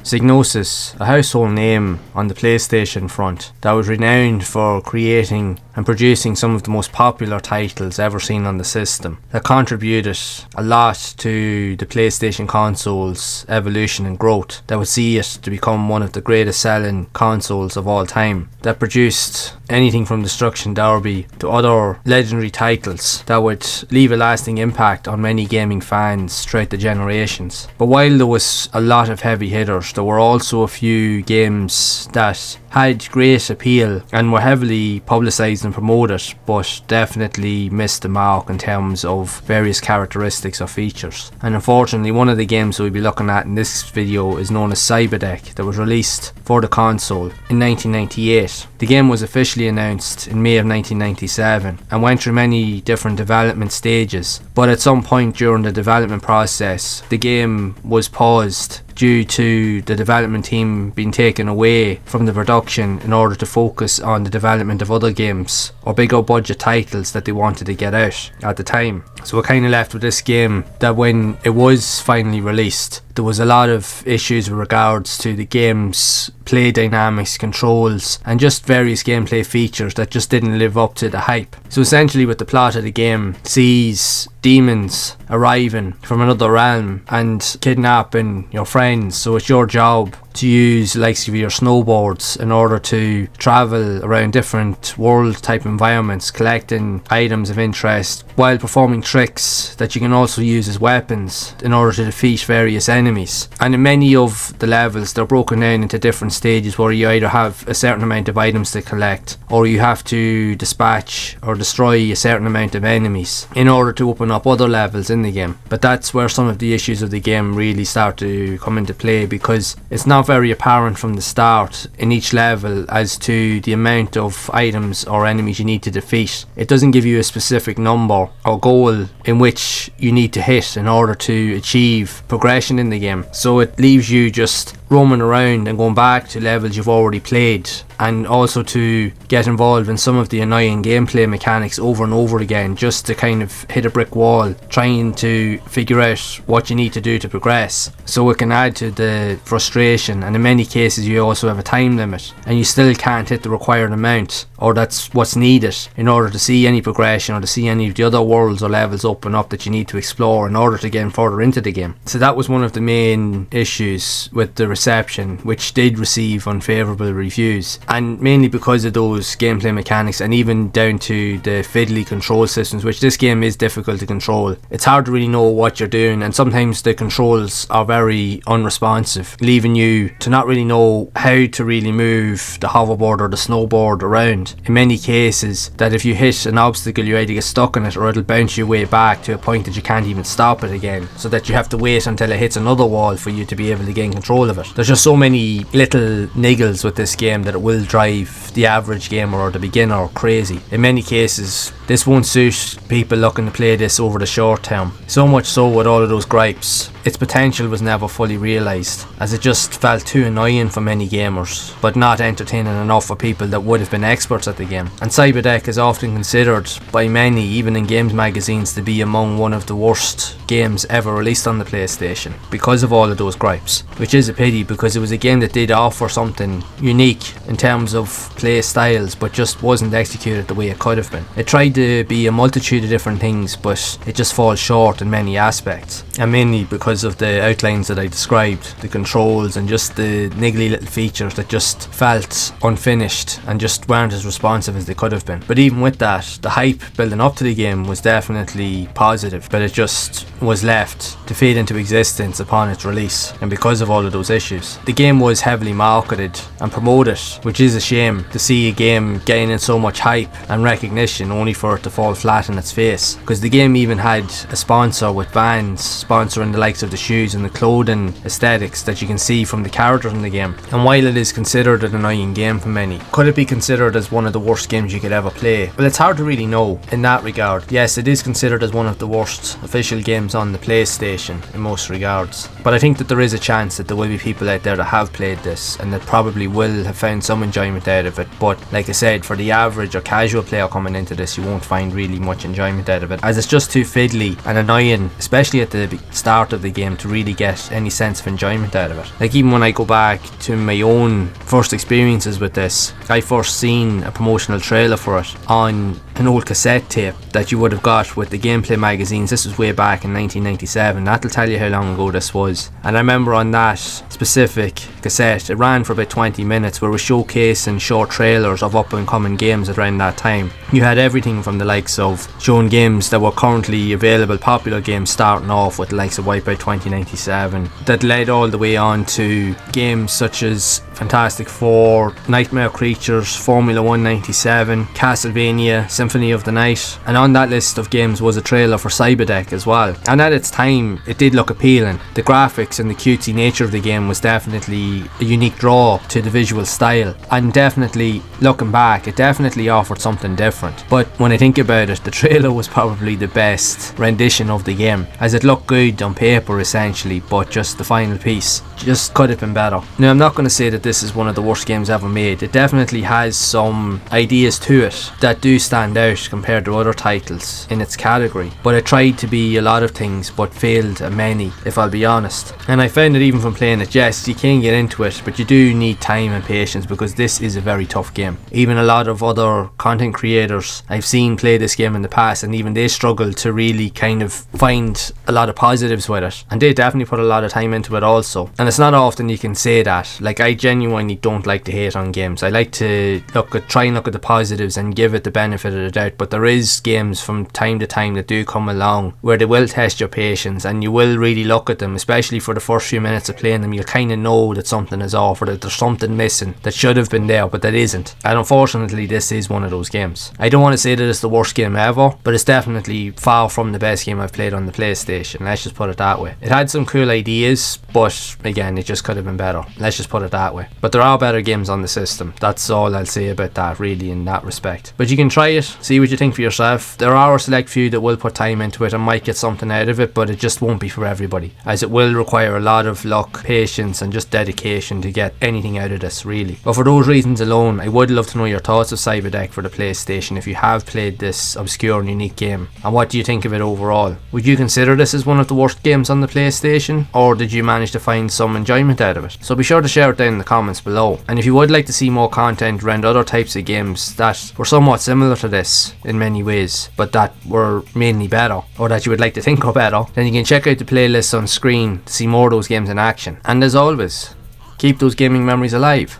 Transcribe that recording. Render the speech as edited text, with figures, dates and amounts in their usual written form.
Psygnosis, a household name on the PlayStation front that was renowned for creating and producing some of the most popular titles ever seen on the system, that contributed a lot to the PlayStation console's evolution and growth, that would see it to become one of the greatest selling consoles of all time, that produced anything from Destruction Derby to other legendary titles that would leave a lasting impact on many gaming fans throughout the generations. But while there was a lot of heavy hitters, there were also a few games that had great appeal and were heavily publicised and promoted, but definitely missed the mark in terms of various characteristics or features. And unfortunately, one of the games we'll be looking at in this video is known as Psybadek, that was released for the console in 1998. The game was officially announced in May of 1997 and went through many different development stages, but at some point during the development process, the game was paused due to the development team being taken away from the production in order to focus on the development of other games or bigger budget titles that they wanted to get out at the time. So we're kind of left with this game that when it was finally released, there was a lot of issues with regards to the game's play dynamics, controls, and just various gameplay features that just didn't live up to the hype. So essentially what the plot of the game sees demons arriving from another realm and kidnapping your friends, so it's your job to use likes of your snowboards in order to travel around different world type environments, collecting items of interest while performing tricks that you can also use as weapons in order to defeat various enemies. And in many of the levels they're broken down into different stages where you either have a certain amount of items to collect or you have to dispatch or destroy a certain amount of enemies in order to open up other levels in the game. But that's where some of the issues of the game really start to come into play, because it's not very apparent from the start in each level as to the amount of items or enemies you need to defeat. It doesn't give you a specific number or goal in which you need to hit in order to achieve progression in the game, so it leaves you just roaming around and going back to levels you've already played, and also to get involved in some of the annoying gameplay mechanics over and over again just to kind of hit a brick wall trying to figure out what you need to do to progress. So it can add to the frustration, and in many cases you also have a time limit and you still can't hit the required amount, or that's what's needed in order to see any progression or to see any of the other worlds or levels open up that you need to explore in order to get further into the game. So that was one of the main issues with the reception, which did receive unfavourable reviews, and mainly because of those gameplay mechanics and even down to the fiddly control systems, which this game is difficult to control. It's hard to really know what you're doing, and sometimes the controls are very unresponsive, leaving you to not really know how to really move the hoverboard or the snowboard around. In many cases, that if you hit an obstacle you either get stuck in it or it'll bounce you way back to a point that you can't even stop it again, so that you have to wait until it hits another wall for you to be able to gain control of it. There's just so many little niggles with this game that it will drive the average gamer or the beginner crazy. In many cases this won't suit people looking to play this over the short term. So much so, with all of those gripes, its potential was never fully realised, as it just felt too annoying for many gamers, but not entertaining enough for people that would have been experts at the game. And Psybadek is often considered by many, even in games magazines, to be among one of the worst games ever released on the PlayStation because of all of those gripes, which is a pity, because it was a game that did offer something unique in terms of play styles, but just wasn't executed the way it could have been. It tried to be a multitude of different things, but it just falls short in many aspects, and mainly because of the outlines that I described, the controls and just the niggly little features that just felt unfinished and just weren't as responsive as they could have been. But even with that, the hype building up to the game was definitely positive, but it just was left to fade into existence upon its release, and because of all of those issues. The game was heavily marketed and promoted, which is a shame to see a game gaining so much hype and recognition only for it to fall flat in its face, because the game even had a sponsor with Vans sponsoring the likes of the shoes and the clothing aesthetics that you can see from the characters in the game. And while it is considered an annoying game for many, could it be considered as one of the worst games you could ever play? Well, it's hard to really know in that regard. Yes, it is considered as one of the worst official games on the PlayStation in most regards, but I think that there is a chance that there will be people out there that have played this and that probably will have found some enjoyment out of it. But like I said, for the average or casual player coming into this, you won't won't find really much enjoyment out of it, as it's just too fiddly and annoying, especially at the start of the game, to really get any sense of enjoyment out of it. Like, even when I go back to my own first experiences with this, I first seen a promotional trailer for it on an old cassette tape that you would have got with the gameplay magazines. This was way back in 1997. That'll tell you how long ago this was. And I remember on that specific cassette, it ran for about 20 minutes, where it was showcasing short trailers of up and coming games around that time. You had everything from the likes of showing games that were currently available, popular games, starting off with the likes of Wipeout 2097, that led all the way on to games such as Fantastic Four, Nightmare Creatures, Formula 1 97, Castlevania, Symphony of the Night, and on that list of games was a trailer for Psybadek as well. And at its time, it did look appealing. The graphics and the cutesy nature of the game was definitely a unique draw to the visual style, and definitely, looking back, it definitely offered something different. But when I think about it, the trailer was probably the best rendition of the game, as it looked good on paper essentially, but just the final piece just could have been better. Now, I'm not going to say that this is one of the worst games ever made. It definitely has some ideas to it that do stand out compared to other titles in its category, but it tried to be a lot of things but failed at many, if I'll be honest. And I found that even from playing it, yes, you can get into it, but you do need time and patience, because this is a very tough game. Even a lot of other content creators I've seen play this game in the past, and even they struggle to really kind of find a lot of positives with it, and they definitely put a lot of time into it also. And it's not often you can say that. Like, I genuinely don't like to hate on games. I like to try and look at the positives and give it the benefit of the doubt, but there is games from time to time that do come along where they will test your patience, and you will really look at them, especially for the first few minutes of playing them. You'll kind of know that something is off, or that there's something missing that should have been there but that isn't. And unfortunately, this is one of those games. I don't want to say that it's the worst game ever, but it's definitely far from the best game I've played on the PlayStation. Let's just put it that way. It had some cool ideas, but again, it just could have been better. Let's just put it that way. But there are better games on the system. That's all I'll say about that, really, in that respect. But you can try it, see what you think for yourself. There are a select few that will put time into it and might get something out of it, but it just won't be for everybody, as it will require a lot of luck, patience, and just dedication to get anything out of this, really. But for those reasons alone, I would love to know your thoughts of Psybadek for the PlayStation, if you have played this obscure and unique game, and what do you think of it overall? Would you consider this as one of the worst games on the PlayStation, or did you manage to find some enjoyment out of it? So be sure to share it down in the comments below. And if you would like to see more content around other types of games that were somewhat similar to this in many ways, but that were mainly better, or that you would like to think were better, then you can check out the playlist on screen to see more of those games in action. And as always, keep those gaming memories alive.